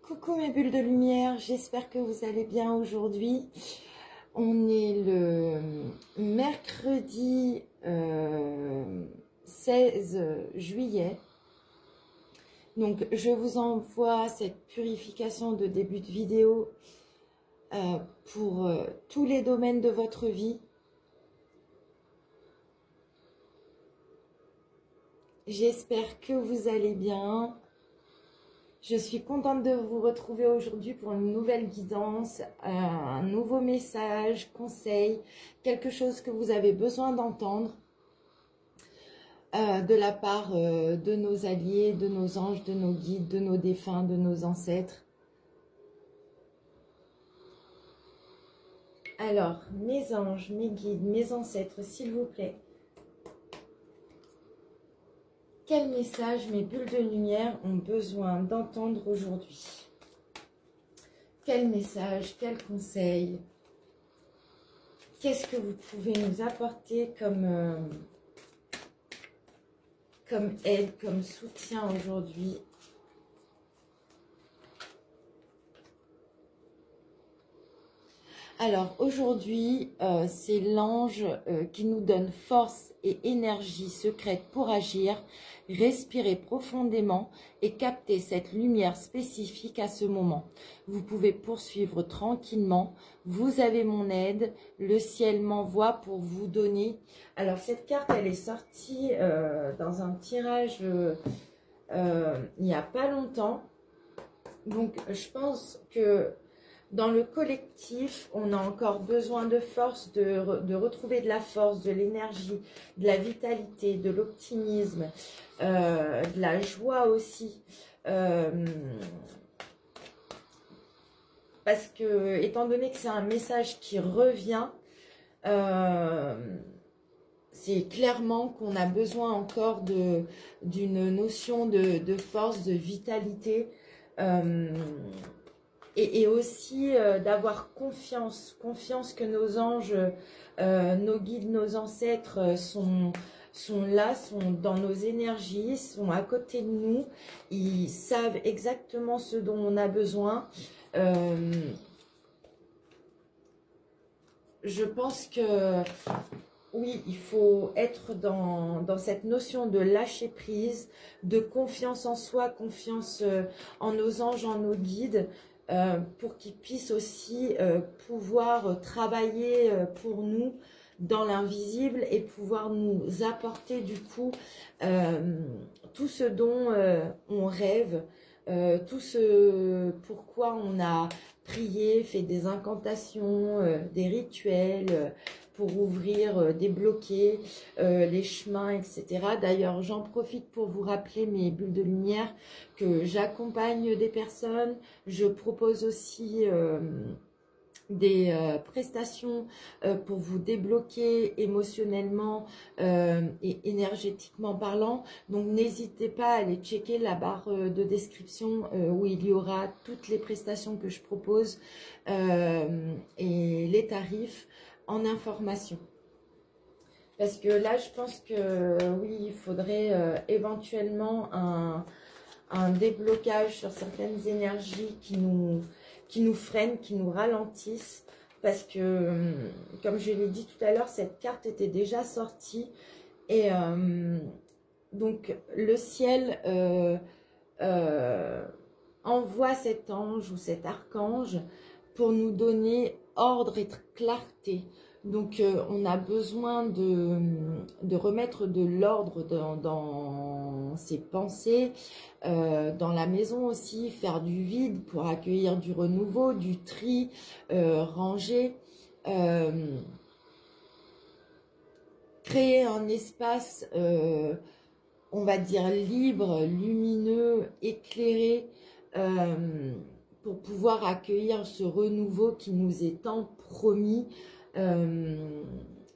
Coucou mes bulles de lumière, j'espère que vous allez bien aujourd'hui. On est le mercredi 16 juillet. Donc je vous envoie cette purification de début de vidéo pour tous les domaines de votre vie. J'espère que vous allez bien. Je suis contente de vous retrouver aujourd'hui pour une nouvelle guidance, un nouveau message, conseil, quelque chose que vous avez besoin d'entendre de la part de nos alliés, de nos anges, de nos guides, de nos défunts, de nos ancêtres. Alors, mes anges, mes guides, mes ancêtres, s'il vous plaît. Quel message mes bulles de lumière ont besoin d'entendre aujourd'hui? Quel message, quel conseil? Qu'est-ce que vous pouvez nous apporter comme aide, comme soutien aujourd'hui? Alors aujourd'hui, c'est l'ange qui nous donne force et énergie secrète pour agir, respirer profondément et capter cette lumière spécifique à ce moment. Vous pouvez poursuivre tranquillement. Vous avez mon aide. Le ciel m'envoie pour vous donner. Alors cette carte, elle est sortie dans un tirage il n'y a pas longtemps. Donc je pense que dans le collectif, on a encore besoin de force, de retrouver de la force, de l'énergie, de la vitalité, de l'optimisme, de la joie aussi. Parce que, étant donné que c'est un message qui revient, c'est clairement qu'on a besoin encore d'une notion de force, de vitalité. Et aussi d'avoir confiance que nos anges, nos guides, nos ancêtres sont là, sont dans nos énergies, sont à côté de nous. Ils savent exactement ce dont on a besoin. Je pense que oui, il faut être dans cette notion de lâcher prise, de confiance en soi, confiance en nos anges, en nos guides. Pour qu'ils puissent aussi pouvoir travailler pour nous dans l'invisible et pouvoir nous apporter du coup tout ce dont on rêve, tout ce pourquoi on a prié, fait des incantations, des rituels pour ouvrir, débloquer les chemins, etc. D'ailleurs, j'en profite pour vous rappeler, mes bulles de lumière, que j'accompagne des personnes. Je propose aussi des prestations pour vous débloquer émotionnellement et énergétiquement parlant. Donc n'hésitez pas à aller checker la barre de description où il y aura toutes les prestations que je propose et les tarifs en information. Parce que là, je pense que oui, il faudrait éventuellement un déblocage sur certaines énergies qui nous freinent, qui nous ralentissent. Parce que, comme je l'ai dit tout à l'heure, cette carte était déjà sortie. Et donc, le ciel envoie cet ange ou cet archange pour nous donner ordre et clarté. Donc, on a besoin de remettre de l'ordre dans ses pensées, dans la maison aussi, faire du vide pour accueillir du renouveau, du tri, ranger, créer un espace, on va dire libre, lumineux, éclairé, pour pouvoir accueillir ce renouveau qui nous est tant promis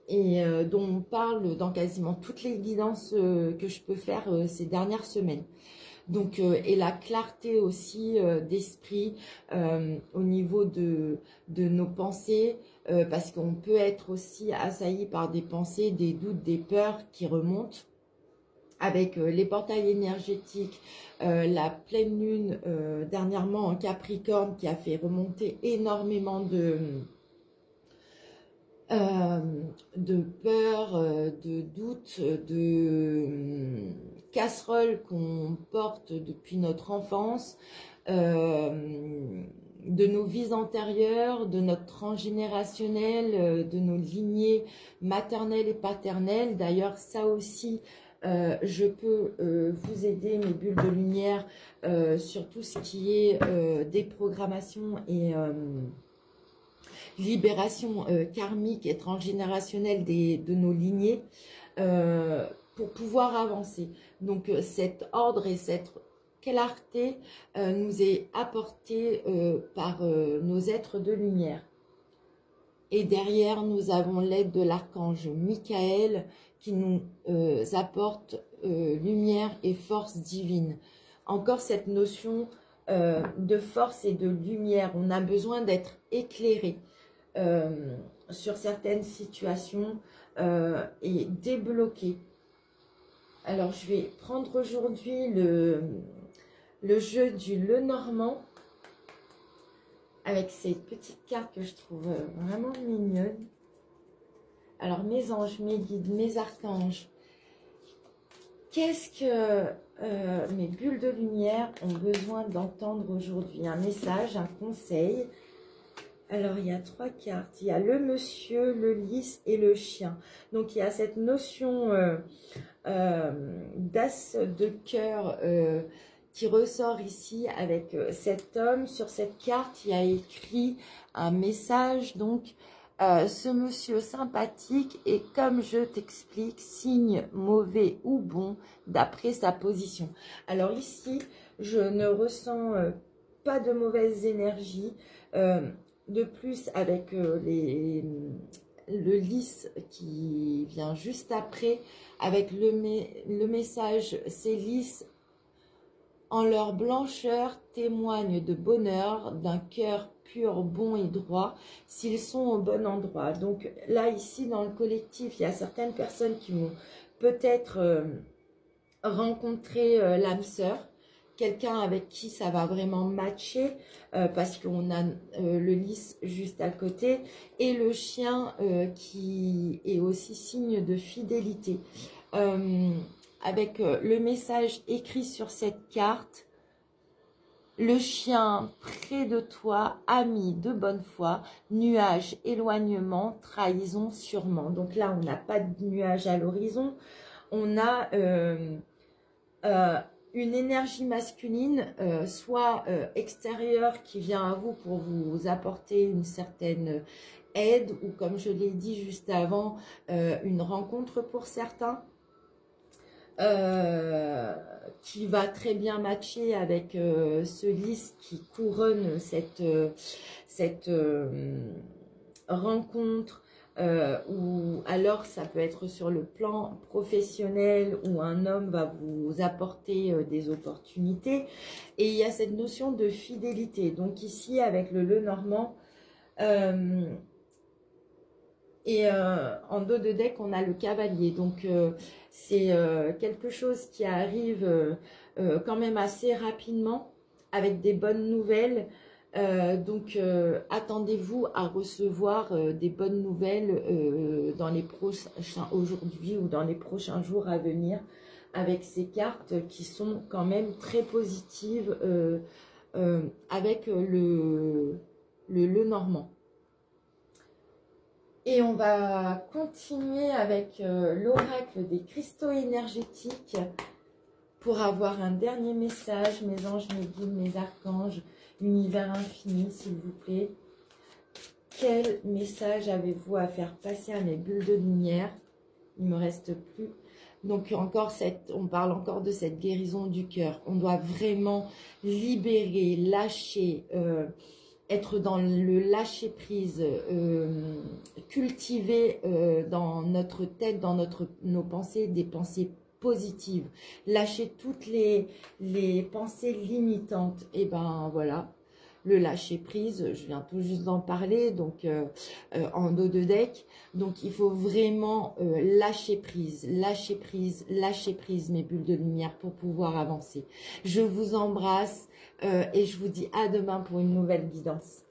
et dont on parle dans quasiment toutes les guidances que je peux faire ces dernières semaines. Donc, et la clarté aussi d'esprit au niveau de nos pensées, parce qu'on peut être aussi assailli par des pensées, des doutes, des peurs qui remontent. avec les portails énergétiques, la pleine lune dernièrement en Capricorne qui a fait remonter énormément de peur, de doute, de casseroles qu'on porte depuis notre enfance, de nos vies antérieures, de notre transgénérationnel, de nos lignées maternelles et paternelles. D'ailleurs, ça aussi, je peux vous aider, mes bulles de lumière, sur tout ce qui est déprogrammation et libération karmique et transgénérationnelle de nos lignées pour pouvoir avancer. Donc cet ordre et cette clarté nous est apportée par nos êtres de lumière. Et derrière, nous avons l'aide de l'archange Michael qui nous apporte lumière et force divine. Encore cette notion de force et de lumière. On a besoin d'être éclairé sur certaines situations et débloqué. Alors, je vais prendre aujourd'hui le jeu du Lenormand avec ces petites cartes que je trouve vraiment mignonnes. Alors, mes anges, mes guides, mes archanges, qu'est-ce que mes bulles de lumière ont besoin d'entendre aujourd'hui? Un message, un conseil. Alors, il y a 3 cartes. Il y a le monsieur, le lys et le chien. Donc, il y a cette notion d'as de cœur qui ressort ici avec cet homme. Sur cette carte, il y a écrit un message. Donc, ce monsieur sympathique est, comme je t'explique, signe mauvais ou bon d'après sa position. Alors ici, je ne ressens pas de mauvaise énergie. De plus, avec le lys qui vient juste après, avec le message, ces lys en leur blancheur témoignent de bonheur, d'un cœur pur, bon et droit, s'ils sont au bon endroit. Donc là, ici, dans le collectif, il y a certaines personnes qui vont peut-être rencontrer l'âme sœur, quelqu'un avec qui ça va vraiment matcher, parce qu'on a le lys juste à côté, et le chien qui est aussi signe de fidélité. Avec le message écrit sur cette carte, le chien près de toi, ami de bonne foi, nuage, éloignement, trahison sûrement. Donc là, on n'a pas de nuage à l'horizon, on a une énergie masculine, soit extérieure qui vient à vous pour vous apporter une certaine aide, ou comme je l'ai dit juste avant, une rencontre pour certains, qui va très bien matcher avec ce lys qui couronne cette rencontre, ou alors ça peut être sur le plan professionnel où un homme va vous apporter des opportunités, et il y a cette notion de fidélité. Donc ici avec le Lenormand et en dos de deck on a le cavalier. Donc c'est quelque chose qui arrive quand même assez rapidement avec des bonnes nouvelles. Donc attendez-vous à recevoir des bonnes nouvelles dans les prochains, aujourd'hui ou dans les prochains jours à venir, avec ces cartes qui sont quand même très positives avec le Lenormand. Et on va continuer avec l'oracle des cristaux énergétiques pour avoir un dernier message. Mes anges, mes guides, mes archanges, univers infini, s'il vous plaît. Quel message avez-vous à faire passer à mes bulles de lumière? Il ne me reste plus. Donc encore on parle encore de cette guérison du cœur. On doit vraiment libérer, lâcher, être dans le lâcher prise, cultiver dans notre tête, dans nos pensées, des pensées positives, lâcher toutes les pensées limitantes. Et ben voilà, le lâcher prise, je viens tout juste d'en parler, donc en dos de deck. Donc il faut vraiment lâcher prise, lâcher prise, lâcher prise mes bulles de lumière pour pouvoir avancer. Je vous embrasse et je vous dis à demain pour une nouvelle guidance.